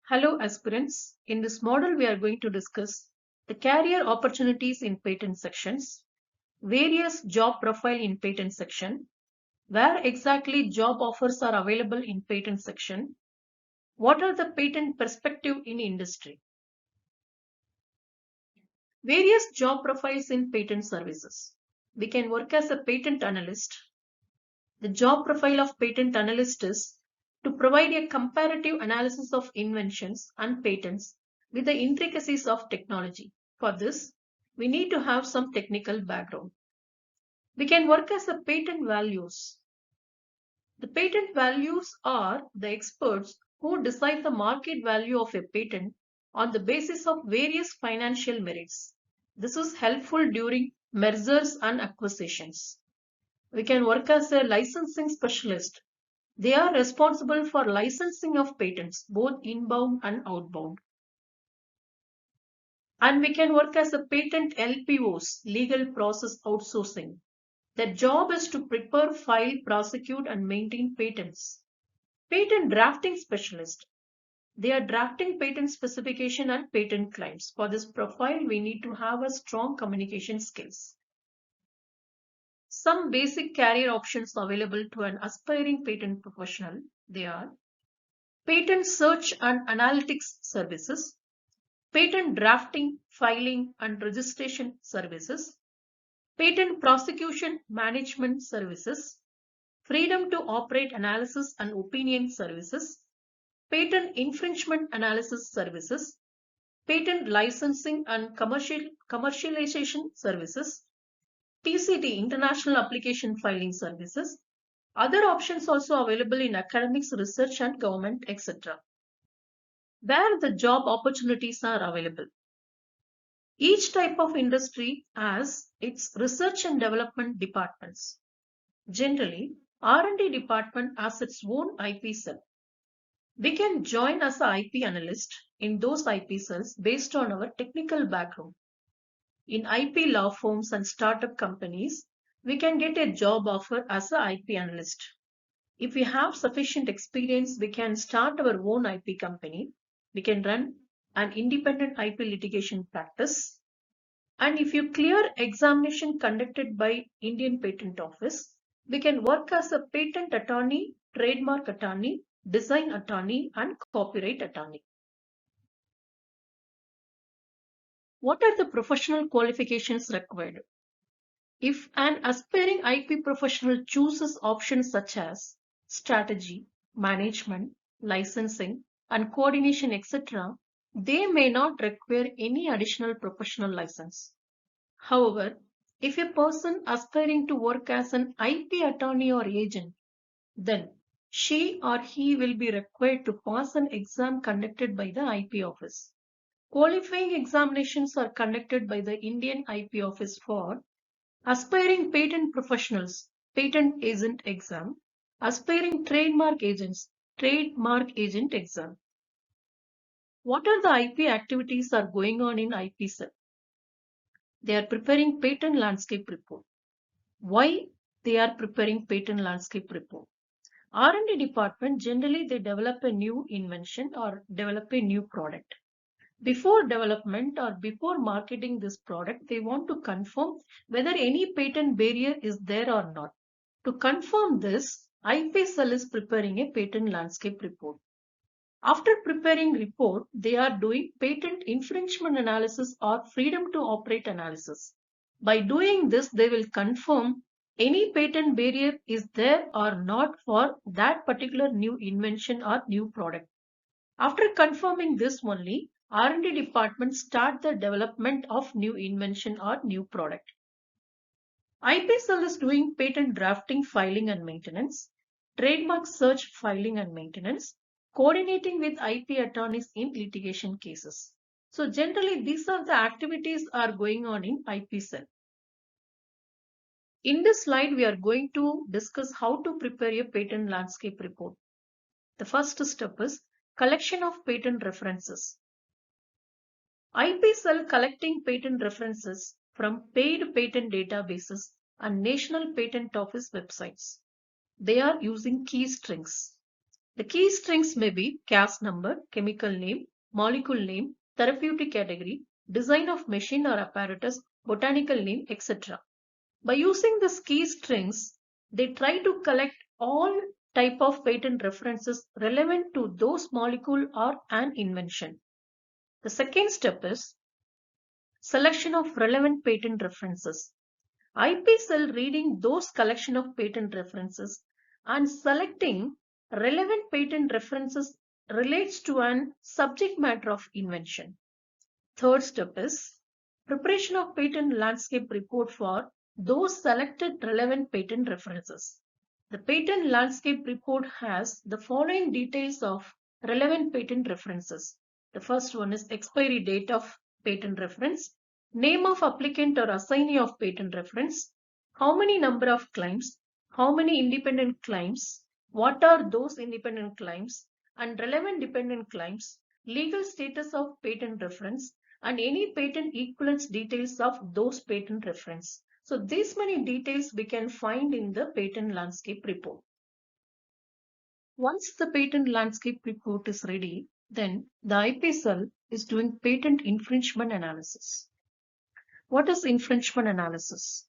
Hello aspirants. In this model, we are going to discuss the career opportunities in patent sections, various job profile in patent section, where exactly job offers are available in patent section, what are the patent perspective in industry, various job profiles in patent services. We can work as a patent analyst. The job profile of patent analyst is to provide a comparative analysis of inventions and patents with the intricacies of technology. For this, we need to have some technical background. We can work as a patent values. The patent values are the experts who decide the market value of a patent on the basis of various financial merits. This is helpful during mergers and acquisitions. We can work as a licensing specialist. They are responsible for licensing of patents, both inbound and outbound. And we can work as a patent LPOs, legal process outsourcing. Their job is to prepare, file, prosecute, and maintain patents. Patent drafting specialist. They are drafting patent specification and patent claims. For this profile, we need to have a strong communication skills. Some basic career options available to an aspiring patent professional. They are patent search and analytics services, patent drafting, filing and registration services, patent prosecution management services, freedom to operate analysis and opinion services, patent infringement analysis services, patent licensing and commercialization services, TCT international application filing services. Other options also available in academics, research and government, etc. Where the job opportunities are available. Each type of industry has its research and development departments. Generally, R&D department has its own IP cell. We can join as an IP analyst in those IP cells based on our technical background. In IP law firms and startup companies, we can get a job offer as an IP analyst. If we have sufficient experience, we can start our own IP company. We can run an independent IP litigation practice. And if you clear examination conducted by Indian Patent Office, we can work as a patent attorney, trademark attorney, design attorney, and copyright attorney. What are the professional qualifications required? If an aspiring IP professional chooses options such as strategy, management, licensing, and coordination, etc., they may not require any additional professional license. However, if a person aspiring to work as an IP attorney or agent, then she or he will be required to pass an exam conducted by the IP office. Qualifying examinations are conducted by the Indian IP office for aspiring patent professionals, patent agent exam, aspiring trademark agents, trademark agent exam. What are the IP activities are going on in IP cell? They are preparing patent landscape report. Why they are preparing patent landscape report? R&D department, generally they develop a new invention or develop a new product. Before development or before marketing this product, they want to confirm whether any patent barrier is there or not. To confirm this, IP cell is preparing a patent landscape report. After preparing report, they are doing patent infringement analysis or freedom to operate analysis. By doing this, they will confirm any patent barrier is there or not for that particular new invention or new product. After confirming this only, R&D department start the development of new invention or new product. IP cell is doing patent drafting, filing and maintenance, trademark search, filing and maintenance, coordinating with IP attorneys in litigation cases. So generally these are the activities are going on in IP cell. In this slide, we are going to discuss how to prepare a patent landscape report. The first step is collection of patent references. IP cell collecting patent references from paid patent databases and National Patent Office websites. They are using key strings. The key strings may be Cas number, chemical name, molecule name, therapeutic category, design of machine or apparatus, botanical name, etc. By using these key strings, they try to collect all type of patent references relevant to those molecule or an invention. The second step is selection of relevant patent references. IP cell reading those collection of patent references and selecting relevant patent references relates to an subject matter of invention. Third step is preparation of patent landscape report for those selected relevant patent references. The patent landscape report has the following details of relevant patent references. The first one is expiry date of patent reference, name of applicant or assignee of patent reference, how many number of claims, how many independent claims, what are those independent claims, and relevant dependent claims, legal status of patent reference, and any patent equivalence details of those patent reference. So these many details we can find in the patent landscape report. Once the patent landscape report is ready, then the IP cell is doing patent infringement analysis. What is infringement analysis?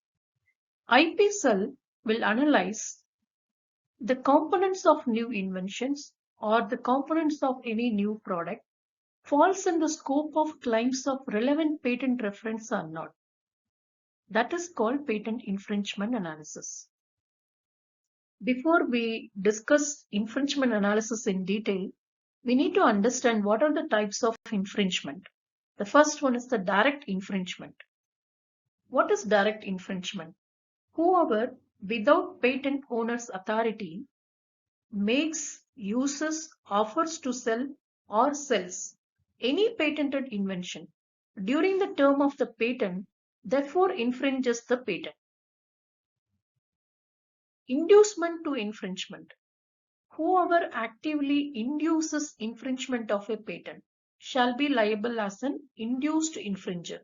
IP cell will analyze the components of new inventions or the components of any new product falls in the scope of claims of relevant patent reference or not. That is called patent infringement analysis. Before we discuss infringement analysis in detail, we need to understand what are the types of infringement. The first one is the direct infringement. What is direct infringement? Whoever, without patent owner's authority, makes, uses, offers to sell, or sells any patented invention during the term of the patent, therefore infringes the patent. Inducement to infringement. Whoever actively induces infringement of a patent shall be liable as an induced infringer.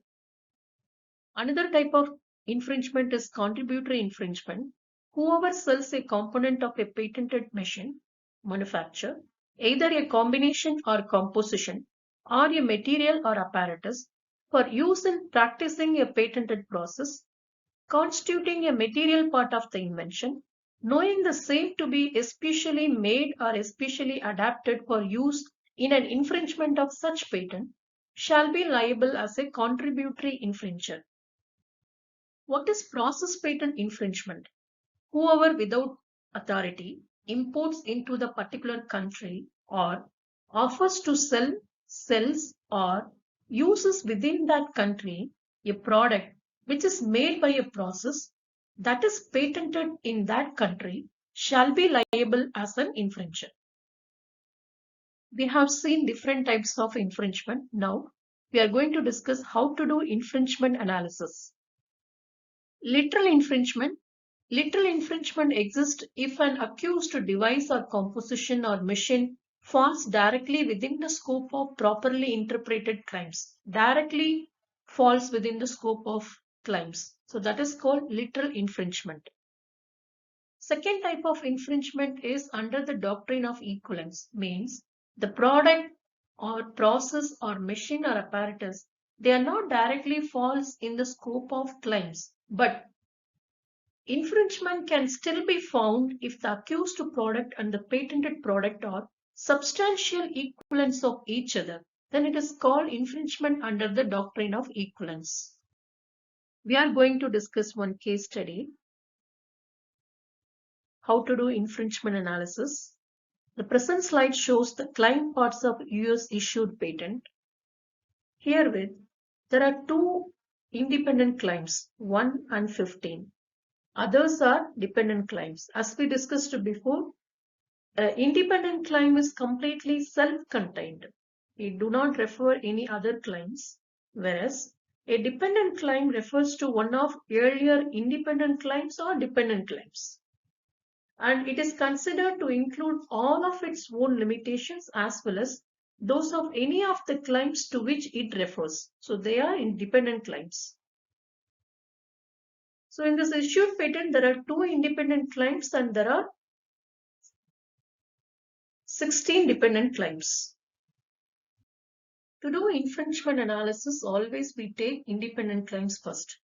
Another type of infringement is contributory infringement. Whoever sells a component of a patented machine, manufacture, either a combination or composition, or a material or apparatus for use in practicing a patented process, constituting a material part of the invention, knowing the same to be especially made or especially adapted for use in an infringement of such patent, shall be liable as a contributory infringer. What is process patent infringement? Whoever without authority imports into the particular country or offers to sell, sells, or uses within that country a product which is made by a process that is patented in that country shall be liable as an infringer. We have seen different types of infringement. Now we are going to discuss how to do infringement analysis. Literal infringement. Literal infringement exists if an accused device or composition or machine falls directly within the scope of properly interpreted claims. Directly falls within the scope of claims. So that is called literal infringement. Second type of infringement is under the doctrine of equivalence, means the product or process or machine or apparatus, they are not directly falls in the scope of claims, but infringement can still be found if the accused product and the patented product are substantial equivalents of each other. Then it is called infringement under the doctrine of equivalence. We are going to discuss one case study. How to do infringement analysis. The present slide shows the claim parts of US issued patent. Herewith, there are two independent claims, 1 and 15. Others are dependent claims. As we discussed before, an independent claim is completely self-contained. We do not refer any other claims, whereas a dependent claim refers to one of earlier independent claims or dependent claims. And it is considered to include all of its own limitations as well as those of any of the claims to which it refers. So they are independent claims. So in this issued patent, there are two independent claims and there are 16 dependent claims. To do infringement analysis, always we take independent claims first.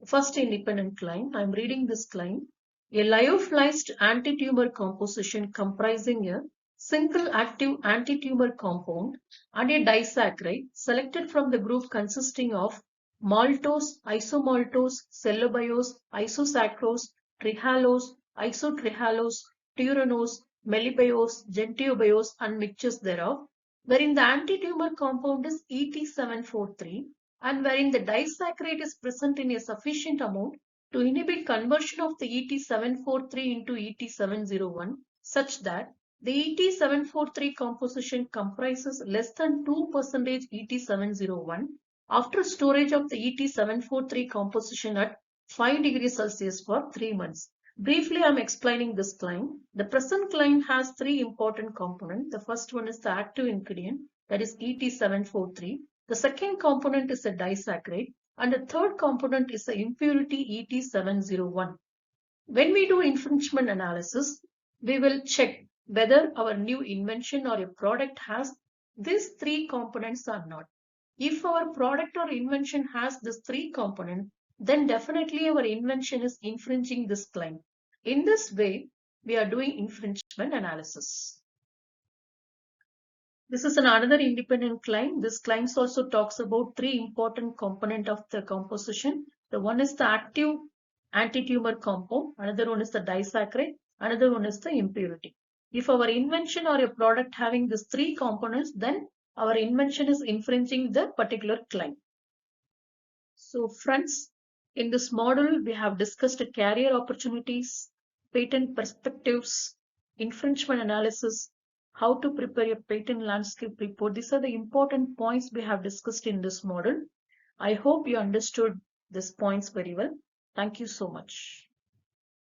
First independent claim, I am reading this claim. A lyophilized antitumor composition comprising a single active antitumor compound and a disaccharide selected from the group consisting of maltose, isomaltose, cellobiose, isosaccharose, trihalose, isotrihalose, taurinose, mellibiose, gentiobiose and mixtures thereof, wherein the antitumor compound is ET743 and wherein the disaccharide is present in a sufficient amount to inhibit conversion of the ET743 into ET701 such that the ET743 composition comprises less than 2% ET701 after storage of the ET743 composition at 5 degrees Celsius for 3 months. Briefly, I am explaining this claim. The present claim has three important components. The first one is the active ingredient, that is ET743. The second component is a disaccharide, and the third component is the impurity ET701. When we do infringement analysis, we will check whether our new invention or a product has these three components or not. If our product or invention has these three components, then definitely our invention is infringing this claim. In this way, we are doing infringement analysis. This is another independent claim. This claim also talks about three important components of the composition. The one is the active antitumor compound, another one is the disaccharide, another one is the impurity. If our invention or a product having these three components, then our invention is infringing the particular claim. So friends, in this model, we have discussed career opportunities, patent perspectives, infringement analysis, how to prepare a patent landscape report. These are the important points we have discussed in this model. I hope you understood these points very well. Thank you so much.